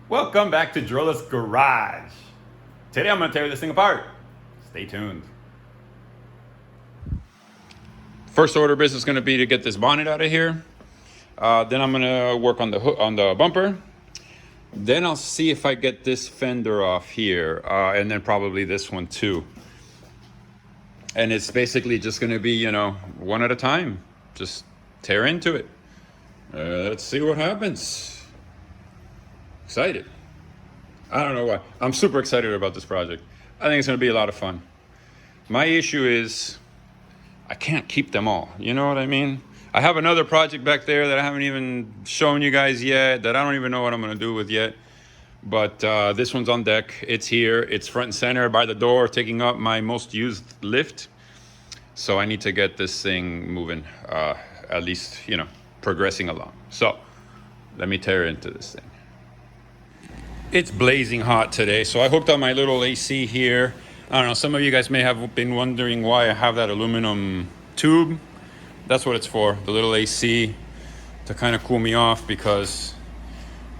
Welcome back to Drillist Garage. Today I'm going to tear this thing apart. Stay tuned. First order of business is going to be to get this bonnet out of here. Then I'm going to work on the hook, on the bumper. Then I'll see if I get this fender off here, and then probably this one too. And it's basically just going to be, one at a time. Just tear into it. Let's see what happens. Excited. I don't know why. I'm super excited about this project. I think it's going to be a lot of fun. My issue is I can't keep them all. You know what I mean? I have another project back there that I haven't even shown you guys yet, that I don't even know what I'm going to do with yet. But this one's on deck. It's here. It's front and center by the door, taking up my most used lift. So I need to get this thing moving, at least, progressing along. So let me tear into this thing. It's blazing hot today, so I hooked up my little AC here. I don't know, some of you guys may have been wondering why I have that aluminum tube. That's what it's for, the little AC, to kind of cool me off because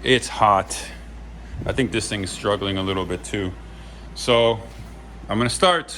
it's hot. I think this thing is struggling a little bit too. So I'm gonna start.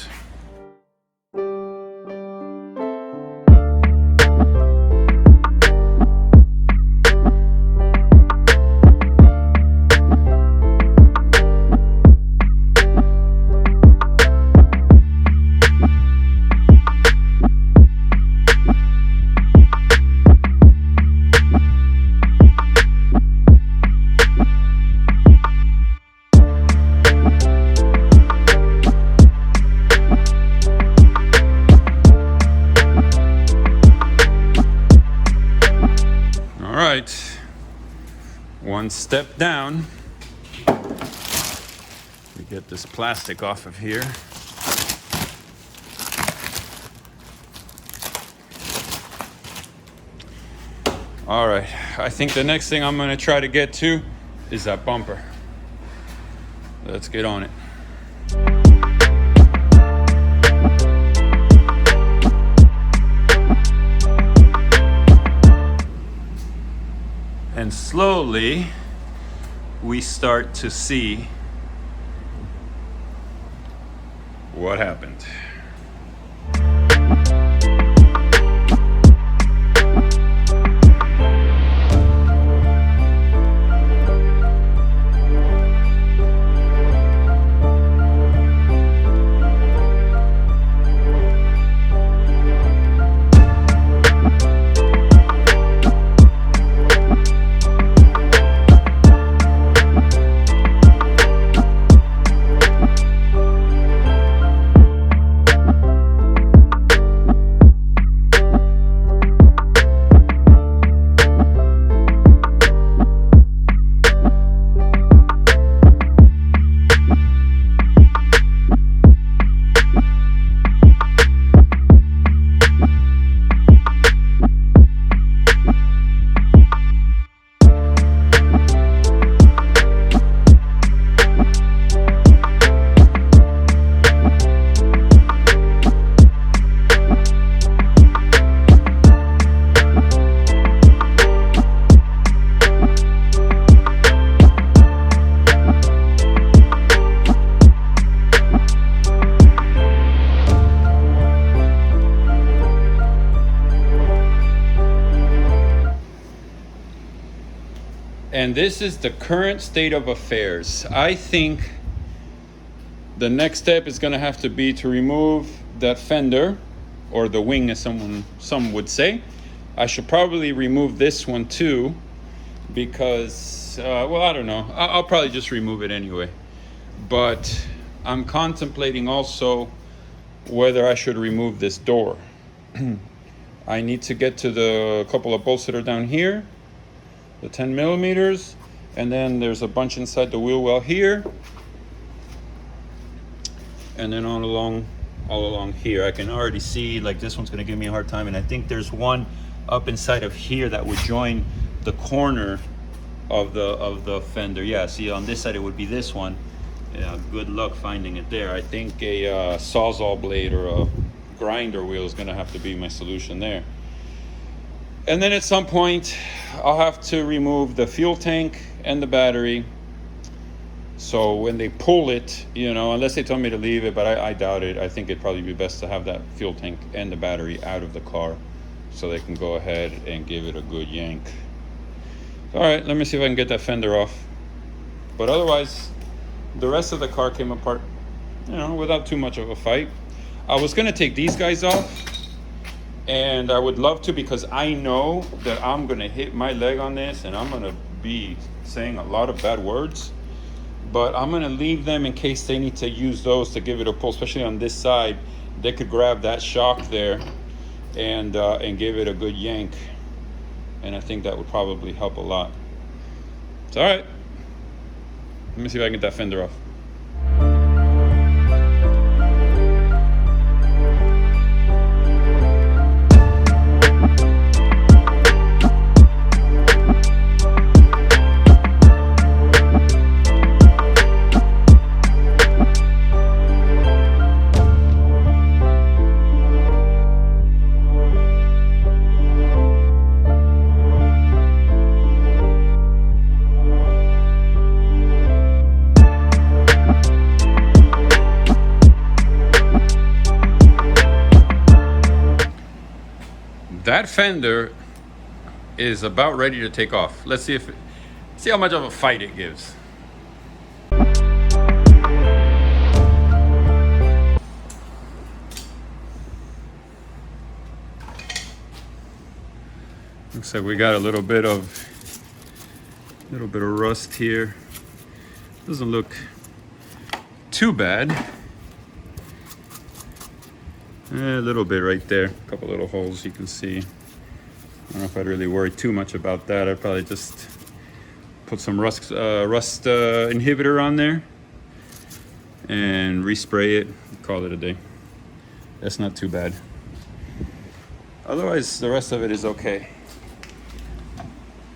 One step down. We get this plastic off of here. All right, I think the next thing I'm gonna try to get to is that bumper. Let's get on it. And slowly, we start to see what happened. And this is the current state of affairs. I think the next step is gonna have to be to remove that fender, or the wing as some would say. I should probably remove this one too, because, well, I don't know. I'll probably just remove it anyway. But I'm contemplating also whether I should remove this door. I need to get to the couple of bolts that are down here, the 10 millimeters, and then there's a bunch inside the wheel well here, and then all along here. I can already see, like, this one's gonna give me a hard time, and I think there's one up inside of here that would join the corner of the fender. Yeah, see, on this side it would be this one. Yeah, good luck finding it there. I think a Sawzall blade or a grinder wheel is gonna have to be my solution there. And then at some point, I'll have to remove the fuel tank and the battery, So when they pull it, you know, unless they tell me to leave it, but I doubt it. I think it'd probably be best to have that fuel tank and the battery out of the car so they can go ahead and give it a good yank. All right, let me see if I can get that fender off. But otherwise, the rest of the car came apart, you know, without too much of a fight. I was gonna take these guys off, and I would love to, because I know that I'm gonna hit my leg on this and I'm gonna be saying a lot of bad words. But I'm gonna leave them in case they need to use those to give it a pull, especially on this side. They could grab that shock there and give it a good yank. And I think that would probably help a lot. It's all right. Let me see if I can get that fender off. That fender is about ready to take off. Let's see how much of a fight it gives. Looks like we got a little bit of rust here. Doesn't look too bad. A little bit right there, a couple little holes you can see. I don't know if I'd really worry too much about that. I'd probably just put some rust inhibitor on there and respray it, call it a day. That's not too bad. Otherwise, the rest of it is okay.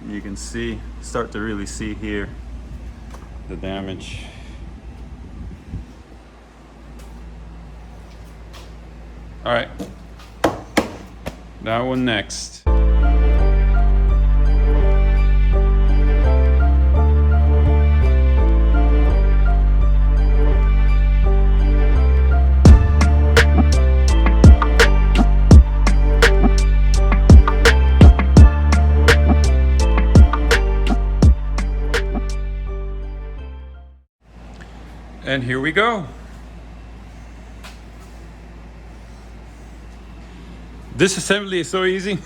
You can start to really see here the damage. All right, that one next. And here we go. This assembly is so easy.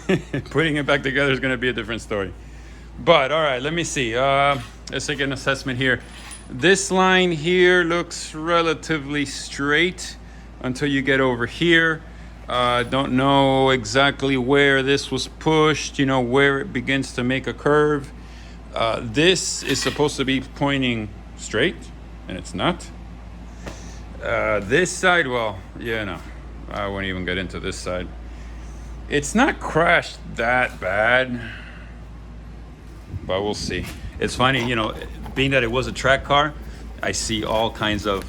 Putting it back together is going to be a different story. But all right, let me see. Let's take an assessment here. This line here looks relatively straight until you get over here. Don't know exactly where this was pushed, you know, where it begins to make a curve. This is supposed to be pointing straight, and it's not. This side, well, yeah, no, I won't even get into this side. It's not crashed that bad, but we'll see. It's funny, you know, being that it was a track car, I see all kinds of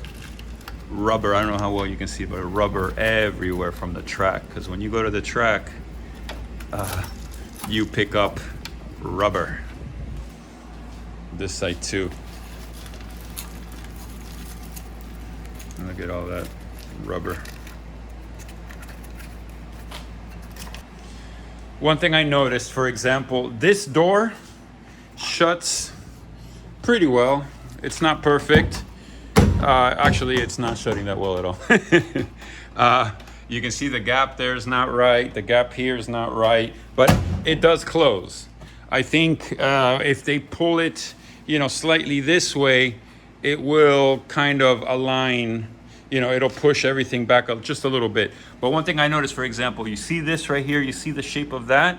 rubber. I don't know how well you can see, but rubber everywhere from the track. Because when you go to the track, you pick up rubber. This side too. Look at all that rubber. One thing I noticed, for example, this door shuts pretty well. It's not perfect. Actually, it's not shutting that well at all. You can see the gap there is not right. The gap here is not right, but it does close. I think if they pull it, you know, slightly this way, it will kind of align. You know, it'll push everything back up just a little bit. But one thing I noticed, for example, you see this right here, you see the shape of that?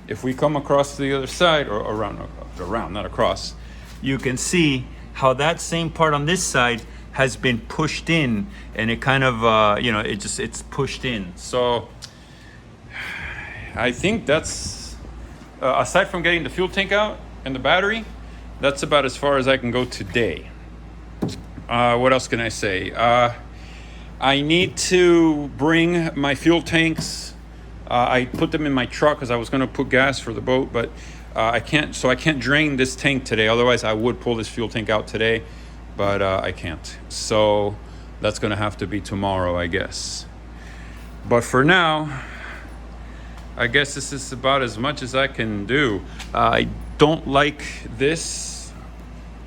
If we come across to the other side, or around, not across, you can see how that same part on this side has been pushed in, and it kind of, you know, it's pushed in. So I think that's, aside from getting the fuel tank out and the battery, that's about as far as I can go today. What else can I say? I need to bring my fuel tanks. I put them in my truck because I was going to put gas for the boat, but I can't drain this tank today. Otherwise, I would pull this fuel tank out today. but I can't. So that's gonna have to be tomorrow, I guess. But for now, I guess this is about as much as I can do. I don't like this,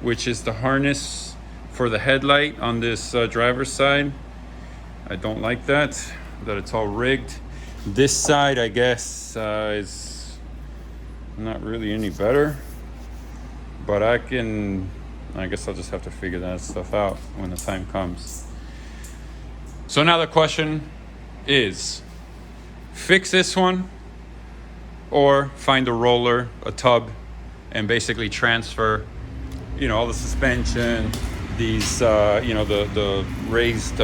which is the harness for the headlight on this driver's side. I don't like that it's all rigged. This side, I guess, is not really any better, but I guess I'll just have to figure that stuff out when the time comes. So now the question is, fix this one or find a roller, a tub, and basically transfer, all the suspension, these, the raised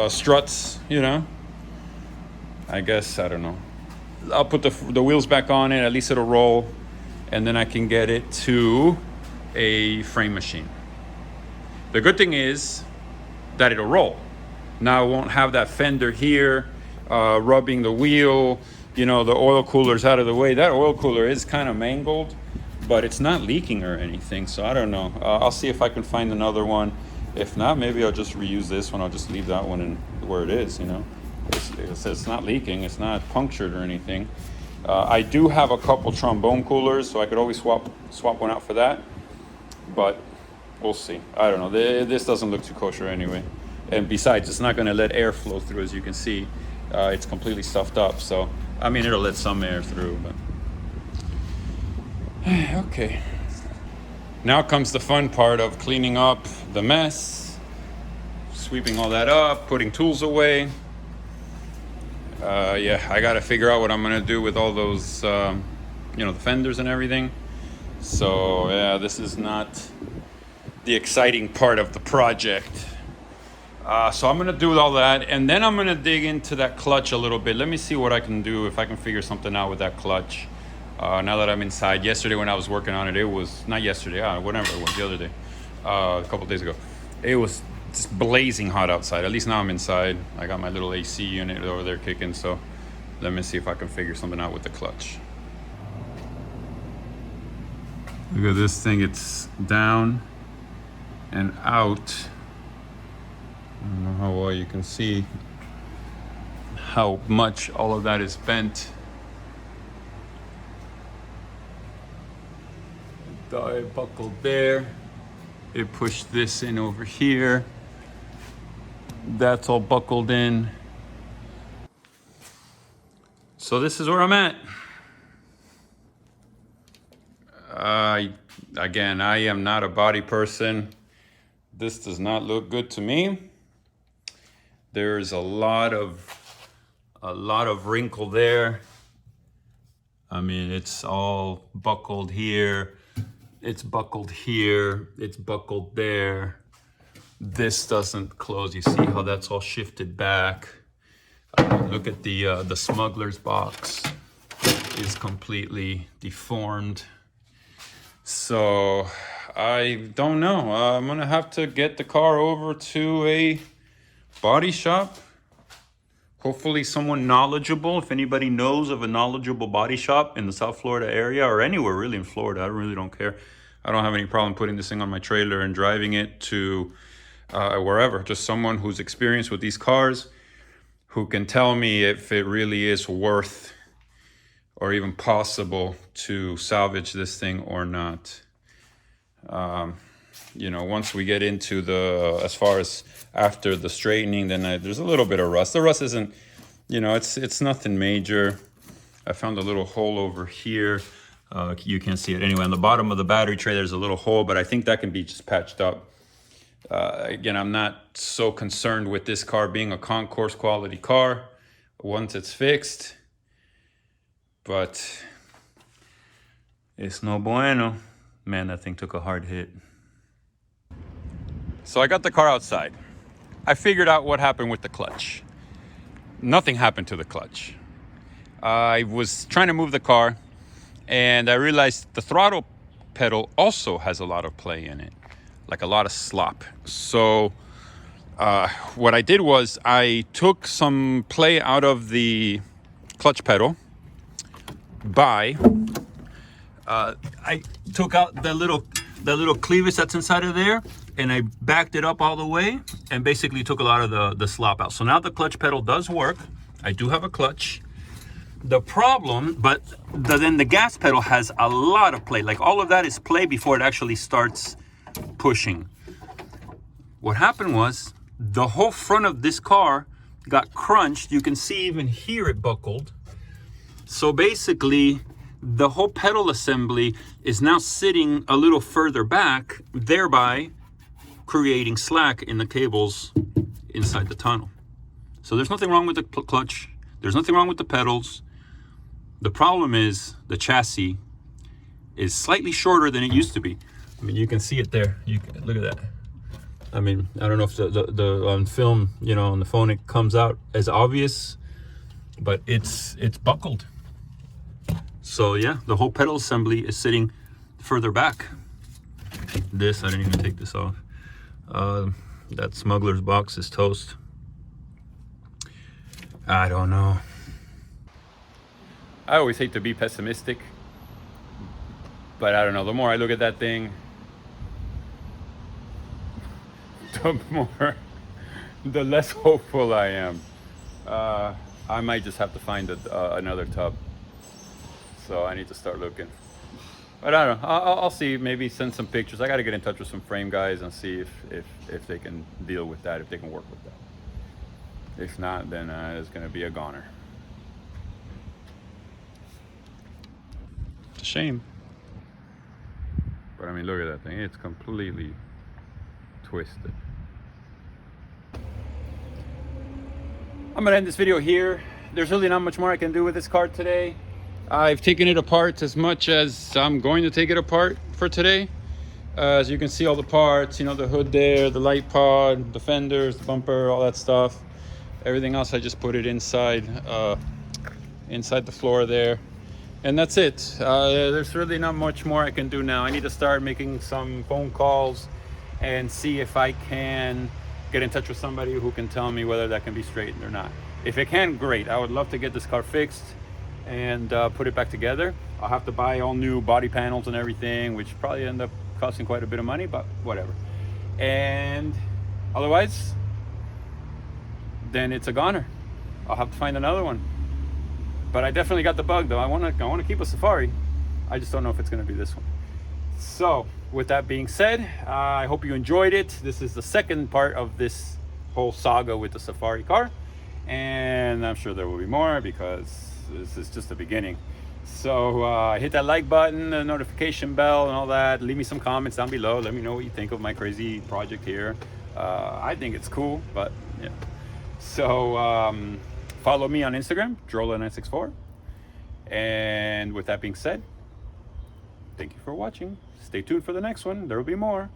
struts, I guess, I don't know. I'll put the wheels back on it, at least it'll roll, and then I can get it to a frame machine. The good thing is that it'll roll. Now I won't have that fender here rubbing the wheel, the oil cooler's out of the way. That oil cooler is kind of mangled, but it's not leaking or anything, so I don't know. I'll see if I can find another one. If not, maybe I'll just reuse this one. I'll just leave that one in where it is, It's not leaking, it's not punctured or anything. I do have a couple trombone coolers, so I could always swap one out for that, but we'll see. I don't know, this doesn't look too kosher anyway. And besides, it's not gonna let air flow through, as you can see. It's completely stuffed up, so, it'll let some air through, but. Okay. Now comes the fun part of cleaning up the mess, sweeping all that up, putting tools away. I gotta figure out what I'm gonna do with all those, the fenders and everything. So yeah, this is not the exciting part of the project. So I'm gonna do all that, and then I'm gonna dig into that clutch a little bit. Let me see what I can do, if I can figure something out with that clutch. Now that I'm inside. Yesterday when I was working on it, it was, not yesterday, whatever it was, the other day, a couple days ago, it was just blazing hot outside. At least now I'm inside. I got my little AC unit over there kicking, so let me see if I can figure something out with the clutch. Look at this thing, it's down and out. I don't know how well you can see how much all of that is bent. It buckled there. It pushed this in over here. That's all buckled in. So this is where I'm at. Again, I am not a body person. This does not look good to me. There's a lot of wrinkle there. It's all buckled here. It's buckled here, it's buckled there. This doesn't close. You see how that's all shifted back. Look at the smuggler's box is completely deformed. So I don't know. I'm gonna have to get the car over to a body shop. Hopefully someone knowledgeable, if anybody knows of a knowledgeable body shop in the South Florida area, or anywhere really in Florida, I really don't care. I don't have any problem putting this thing on my trailer and driving it to wherever. Just someone who's experienced with these cars, who can tell me if it really is worth or even possible to salvage this thing or not. Once we get into as far as after the straightening, then there's a little bit of rust. The rust isn't, it's nothing major. I found a little hole over here. You can't see it anyway. On the bottom of the battery tray, there's a little hole, but I think that can be just patched up. Again, I'm not so concerned with this car being a concourse quality car once it's fixed, but it's no bueno. Man, that thing took a hard hit. So I got the car outside. I figured out what happened with the clutch. Nothing happened to the clutch. I was trying to move the car, and I realized the throttle pedal also has a lot of play in it, like a lot of slop. So what I did was I took some play out of the clutch pedal by, I took out the little that little clevis that's inside of there, and I backed it up all the way and basically took a lot of the slop out. So now the clutch pedal does work. I do have a clutch. The problem, but then the gas pedal has a lot of play. Like all of that is play before it actually starts pushing. What happened was the whole front of this car got crunched. You can see even here it buckled. So basically the whole pedal assembly is now sitting a little further back, thereby creating slack in the cables inside the tunnel. So there's nothing wrong with the clutch. There's nothing wrong with the pedals. The problem is the chassis is slightly shorter than it used to be. I mean, you can see it there. You can, look at that. I mean, I don't know if the on film, you know, on the phone it comes out as obvious, but it's buckled. So yeah, the whole pedal assembly is sitting further back. This, I didn't even take this off. That smuggler's box is toast. I don't know. I always hate to be pessimistic, but I don't know. The more I look at that thing, the less hopeful I am. I might just have to find another tub. So I need to start looking. But I don't know. I'll see. Maybe send some pictures. I got to get in touch with some frame guys and see if they can deal with that, if they can work with that. If not, then it's going to be a goner. It's a shame. But I mean, look at that thing. It's completely twisted. I'm going to end this video here. There's really not much more I can do with this car today. I've taken it apart as much as I'm going to take it apart for today. As you can see, all the parts, you know, the hood there, the light pod, the fenders, the bumper, all that stuff. Everything else, I just put it inside the floor there. And that's it. There's really not much more I can do now. I need to start making some phone calls and see if I can get in touch with somebody who can tell me whether that can be straightened or not. If it can, great. I would love to get this car fixed and put it back together. I'll have to buy all new body panels and everything, which probably end up costing quite a bit of money, but whatever. And otherwise, then it's a goner. I'll have to find another one. But I definitely got the bug though. I want to keep a Safari. I just don't know if it's going to be this one. So with that being said, I hope you enjoyed it. This is the second part of this whole saga with the Safari car, and I'm sure there will be more because this is just the beginning. So hit that like button, the notification bell and all that. Leave me some comments down below. Let me know what you think of my crazy project here. I think it's cool, but yeah. So follow me on Instagram, Drola964. And with that being said, thank you for watching. Stay tuned for the next one. There will be more.